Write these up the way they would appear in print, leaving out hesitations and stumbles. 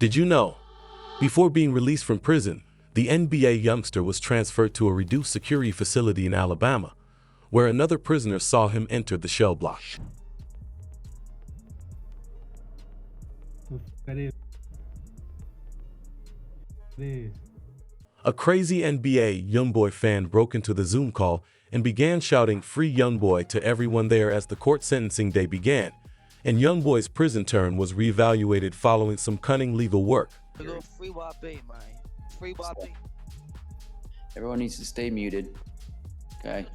Did you know? Before being released from prison, the NBA youngster was transferred to a reduced security facility in Alabama, where another prisoner saw him enter the shell block. A crazy NBA YoungBoy fan broke into the Zoom call and began shouting "Free YoungBoy" to everyone there as the court sentencing day began, and YoungBoy's prison term was reevaluated following some cunning legal work. Free YB, man. Free YB. Everyone needs to stay muted. Okay.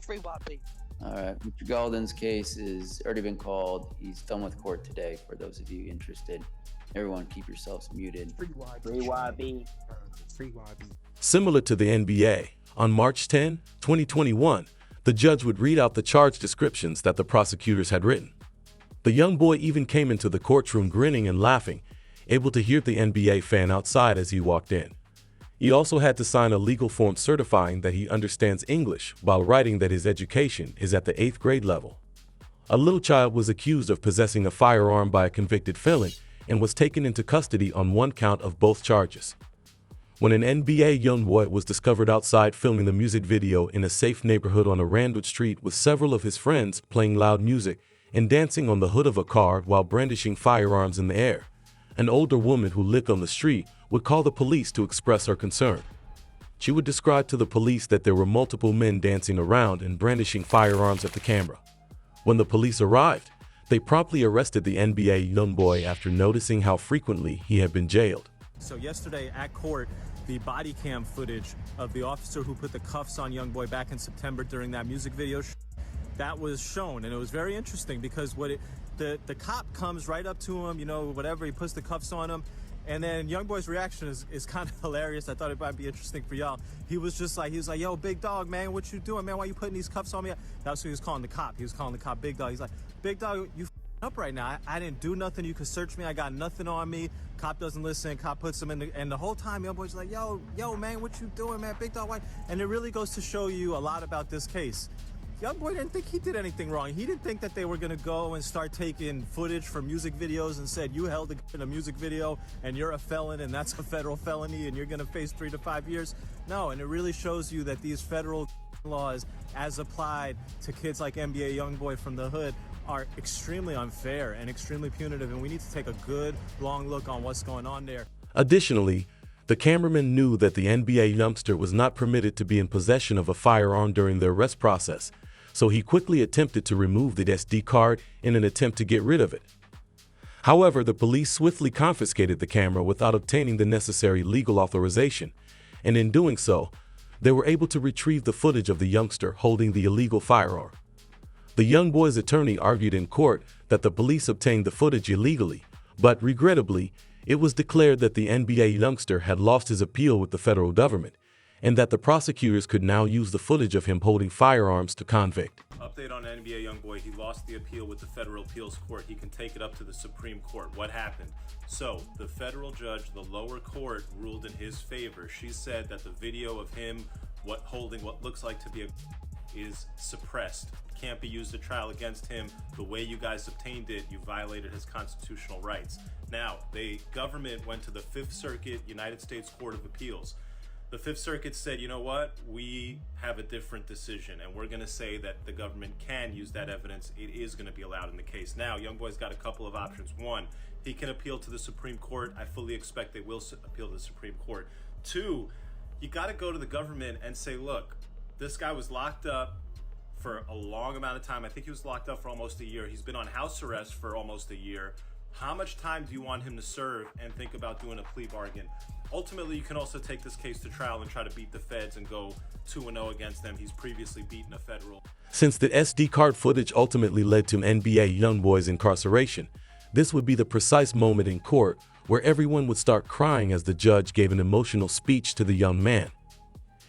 Free YB. All right. Mr. Golden's case has already been called. He's done with court today. For those of you interested, everyone keep yourselves muted. Free YB. Free YB. Free YB. Similar to the NBA, on March 10, 2021, the judge would read out the charge descriptions that the prosecutors had written. The young boy even came into the courtroom grinning and laughing, able to hear the NBA fan outside as he walked in. He also had to sign a legal form certifying that he understands English while writing that his education is at the 8th grade level. A little child was accused of possessing a firearm by a convicted felon and was taken into custody on one count of both charges. When an NBA young boy was discovered outside filming the music video in a safe neighborhood on a random street with several of his friends playing loud music and dancing on the hood of a car while brandishing firearms in the air, an older woman who lived on the street would call the police to express her concern. She would describe to the police that there were multiple men dancing around and brandishing firearms at the camera. When the police arrived, they promptly arrested the NBA young boy after noticing how frequently he had been jailed. So yesterday at court, the body cam footage of the officer who put the cuffs on young boy back in September during that music video, that was shown, and it was very interesting because the cop comes right up to him, whatever, he puts the cuffs on him, and then young boy's reaction is kind of hilarious. I thought it might be interesting for y'all. He was like, yo, big dog, man, what you doing, man? Why you putting these cuffs on me? That's what he was calling the cop. He was calling the cop big dog. He's like, big dog, you up right now. I didn't do nothing. You could search me. I got nothing on me. Cop doesn't listen. Cop puts him in and the whole time young boy's like, yo, man, what you doing, man? Big dog, why? And it really goes to show you a lot about this case. Young boy didn't think he did anything wrong. He didn't think that they were gonna go and start taking footage from music videos and said, you held a gun in a music video and you're a felon and that's a federal felony and you're gonna face 3 to 5 years. No, and it really shows you that these federal laws, as applied to kids like NBA YoungBoy from the hood, are extremely unfair and extremely punitive, and we need to take a good, long look on what's going on there. Additionally, the cameraman knew that the NBA youngster was not permitted to be in possession of a firearm during the arrest process, so he quickly attempted to remove the SD card in an attempt to get rid of it. However, the police swiftly confiscated the camera without obtaining the necessary legal authorization, and in doing so, they were able to retrieve the footage of the youngster holding the illegal firearm. The young boy's attorney argued in court that the police obtained the footage illegally, but regrettably, it was declared that the NBA youngster had lost his appeal with the federal government, and that the prosecutors could now use the footage of him holding firearms to convict. Update on NBA YoungBoy, he lost the appeal with the federal appeals court. He can take it up to the Supreme Court. What happened? So the federal judge, the lower court, ruled in his favor. She said that the video of him holding what looks like to be a is suppressed. Can't be used at trial against him. The way you guys obtained it, you violated his constitutional rights. Now, the government went to the 5th Circuit United States Court of Appeals. The 5th Circuit said, you know what, we have a different decision, and we're going to say that the government can use that evidence. It is going to be allowed in the case. Now, YoungBoy's got a couple of options. One, he can appeal to the Supreme Court. I fully expect they will appeal to the Supreme Court. Two, you got to go to the government and say, look, this guy was locked up for a long amount of time. I think he was locked up for almost a year. He's been on house arrest for almost a year. How much time do you want him to serve, and think about doing a plea bargain? Ultimately, you can also take this case to trial and try to beat the feds and go 2-0 against them. He's previously beaten a federal. Since the SD card footage ultimately led to NBA YoungBoy's incarceration, this would be the precise moment in court where everyone would start crying as the judge gave an emotional speech to the young man.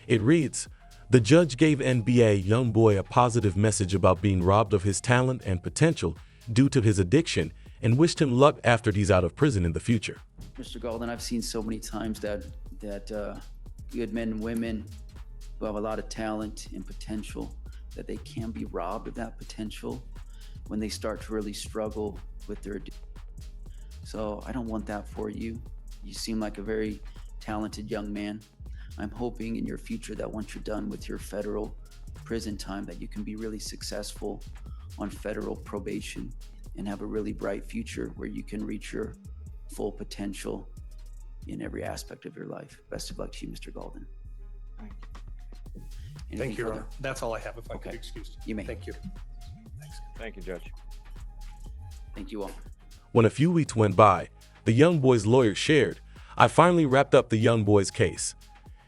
It reads, "The judge gave NBA YoungBoy a positive message about being robbed of his talent and potential due to his addiction and wished him luck after he's out of prison in the future." Mr. Golden, I've seen so many times that good men and women who have a lot of talent and potential, that they can be robbed of that potential when they start to really struggle with their addiction. So I don't want that for you. You seem like a very talented young man. I'm hoping in your future that once you're done with your federal prison time, that you can be really successful on federal probation and have a really bright future where you can reach your full potential in every aspect of your life. Best of luck to you, Mr. Golden. Thank you. Anything Thank you, Your further? Honor. That's all I have, if I could Okay. excuse. You may. Thank you. Thank you, Judge. Thank you all. When a few weeks went by, the young boy's lawyer shared, "I finally wrapped up the young boy's case.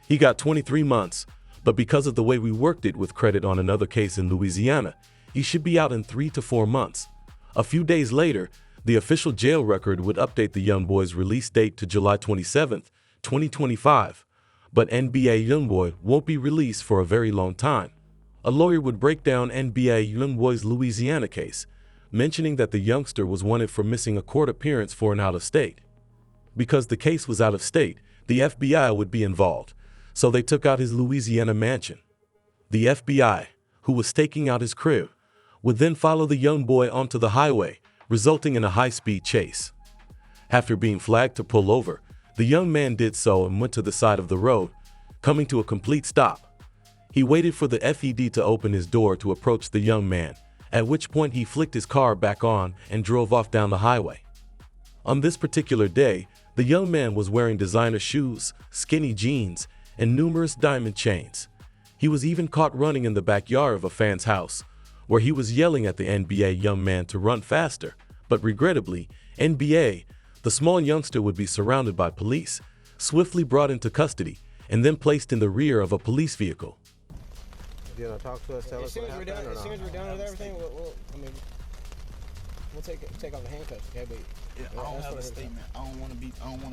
He got 23 months, but because of the way we worked it with credit on another case in Louisiana, he should be out in 3 to 4 months." A few days later, the official jail record would update the young boy's release date to July 27th, 2025. But NBA YoungBoy won't be released for a very long time. A lawyer would break down NBA YoungBoy's Louisiana case, mentioning that the youngster was wanted for missing a court appearance for an out-of-state. Because the case was out of state, the FBI would be involved, so they took out his Louisiana mansion. The FBI, who was staking out his crib, would then follow the young boy onto the highway, resulting in a high-speed chase. After being flagged to pull over, the young man did so and went to the side of the road, coming to a complete stop. He waited for the FED to open his door to approach the young man, at which point he flicked his car back on and drove off down the highway. On this particular day, the young man was wearing designer shoes, skinny jeans, and numerous diamond chains. He was even caught running in the backyard of a fan's house, where he was yelling at the NBA young man to run faster. But regrettably, NBA, the small youngster would be surrounded by police, swiftly brought into custody, and then placed in the rear of a police vehicle. You know, talk to us, tell us what happened, or As soon as no? we're done with everything, we'll take off the handcuffs, okay? But Yeah, I don't that's have what a it is. statement. I don't want to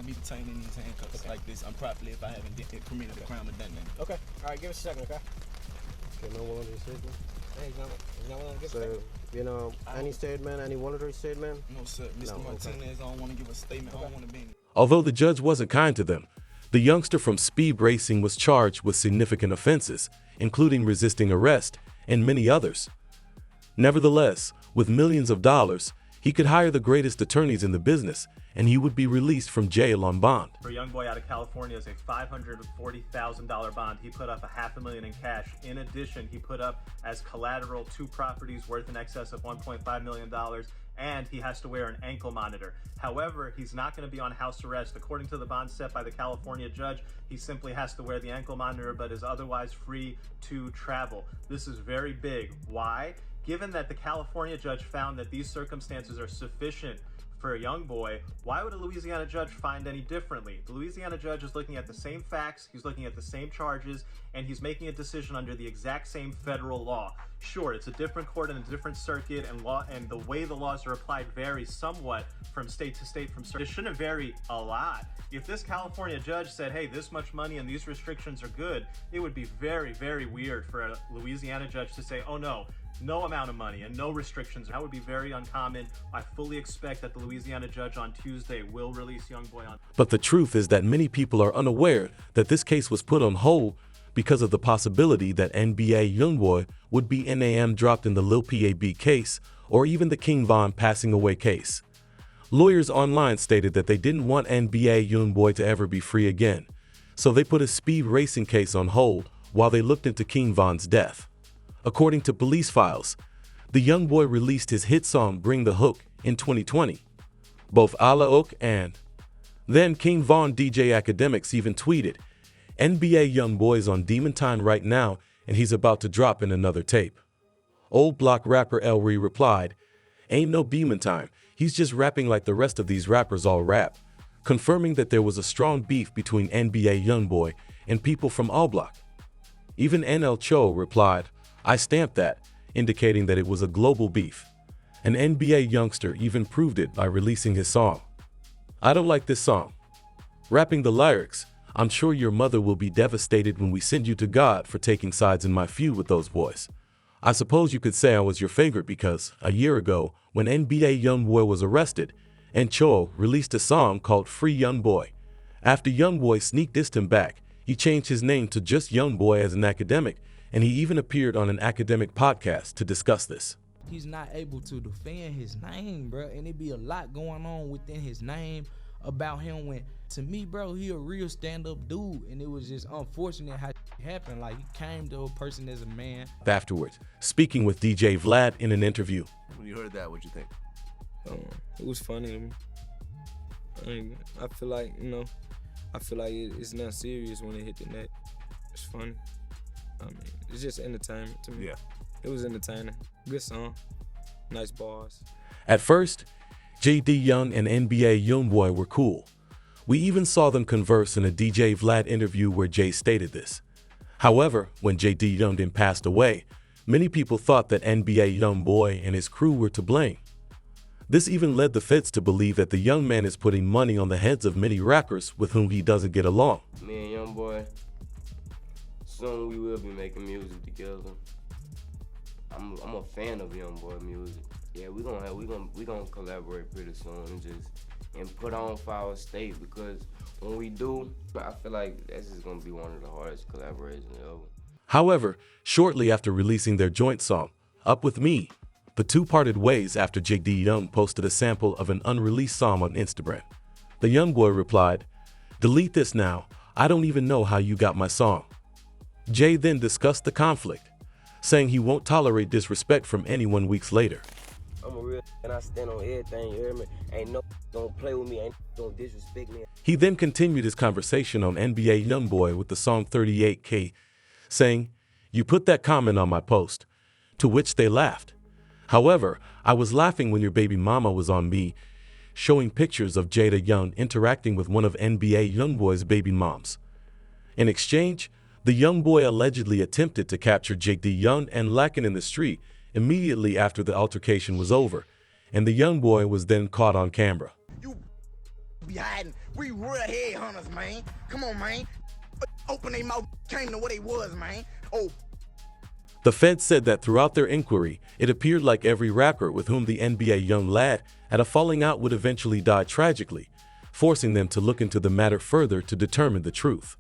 be detained in these handcuffs Okay. like this. I'm properly if I haven't committed a crime or done that. Okay, all right, give us a second, okay? Okay, no voluntary statement. Hey, he's not willing to give a So, statement. you know, any statement, any voluntary statement? No, sir. Mr. No, okay. Martinez, I don't want to give a statement. I don't want to be. Although the judge wasn't kind to them, the youngster from speed racing was charged with significant offenses, including resisting arrest and many others. Nevertheless, with millions of dollars, he could hire the greatest attorneys in the business, and he would be released from jail on bond. For a young boy out of California is a $540,000 bond. He put up $500,000 in cash. In addition, he put up as collateral 2 properties worth in excess of $1.5 million, and he has to wear an ankle monitor. However, he's not going to be on house arrest. According to the bond set by the California judge, he simply has to wear the ankle monitor, but is otherwise free to travel. This is very big. Why? Given that the California judge found that these circumstances are sufficient for a young boy, why would a Louisiana judge find any differently? The Louisiana judge is looking at the same facts, he's looking at the same charges, and he's making a decision under the exact same federal law. Sure, it's a different court and a different circuit, and law, and the way the laws are applied varies somewhat from state to state. It shouldn't vary a lot. If this California judge said, hey, this much money and these restrictions are good, it would be very, very weird for a Louisiana judge to say, oh no amount of money and no restrictions. That would be very uncommon. I fully expect that the Louisiana judge on Tuesday will release young boy on. But the truth is that many people are unaware that this case was put on hold because of the possibility that NBA YoungBoy would be NAM dropped in the Lil PAB case or even the King Von passing away case. Lawyers online stated that they didn't want NBA YoungBoy to ever be free again, so they put a speed racing case on hold while they looked into King Von's death. According to police files, the young boy released his hit song Bring the Hook in 2020. Both Ala Oak and then King Von DJ Academics even tweeted, NBA young boy's on Demon Time right now and he's about to drop in another tape. Old Block rapper Elry replied, ain't no Demon Time, he's just rapping like the rest of these rappers all rap, confirming that there was a strong beef between NBA young boy and people from All Block. Even NL Cho replied, I stamped that, indicating that it was a global beef. An NBA youngster even proved it by releasing his song. I don't like this song. Rapping the lyrics, I'm sure your mother will be devastated when we send you to God for taking sides in my feud with those boys. I suppose you could say I was your favorite because, a year ago, when NBA YoungBoy was arrested, Cho released a song called Free YoungBoy. After YoungBoy sneak dissed him back, he changed his name to just YoungBoy as an academic, and he even appeared on an academic podcast to discuss this. he's not able to defend his name, bro. And it be a lot going on within his name about him when, to me, bro, he a real stand-up dude. And it was just unfortunate how it happened. Like, he came to a person as a man. Afterwards, speaking with DJ Vlad in an interview. When you heard that, what'd you think? It was funny to me. I feel like, it's not serious when it hit the net. It's funny. It's just entertainment to me. Yeah. It was entertaining. Good song. Nice bars. At first, JD Young and NBA YoungBoy were cool. We even saw them converse in a DJ Vlad interview where Jay stated this. However, when JD Young then passed away, many people thought that NBA YoungBoy and his crew were to blame. This even led the feds to believe that the young man is putting money on the heads of many rappers with whom he doesn't get along. Me and YoungBoy, soon we will be making music together. I'm a fan of YoungBoy music. Yeah, we gonna collaborate pretty soon and put on for our state, because when we do, I feel like this is gonna be one of the hardest collaborations ever. However, shortly after releasing their joint song, Up With Me, the two parted ways after JD Young posted a sample of an unreleased song on Instagram. The YoungBoy replied, "Delete this now, I don't even know how you got my song." Jay then discussed the conflict, saying he won't tolerate disrespect from anyone weeks later. I'm a real and I stand on everything, you hear me? Ain't no gonna play with me, ain't gonna disrespect me. He then continued his conversation on NBA YoungBoy with the song 38K, saying, "You put that comment on my post," to which they laughed. However, I was laughing when your baby mama was on me, showing pictures of Jada Young interacting with one of NBA YoungBoy's baby moms. In exchange, the YoungBoy allegedly attempted to capture JD Young and Lakin in the street immediately after the altercation was over, and the YoungBoy was then caught on camera. You be hiding. We real headhunters, man. Come on, man. Open their mouth, came to what they was, man. Oh. The Fed said that throughout their inquiry, it appeared like every rapper with whom the NBA young lad had a falling out would eventually die tragically, forcing them to look into the matter further to determine the truth.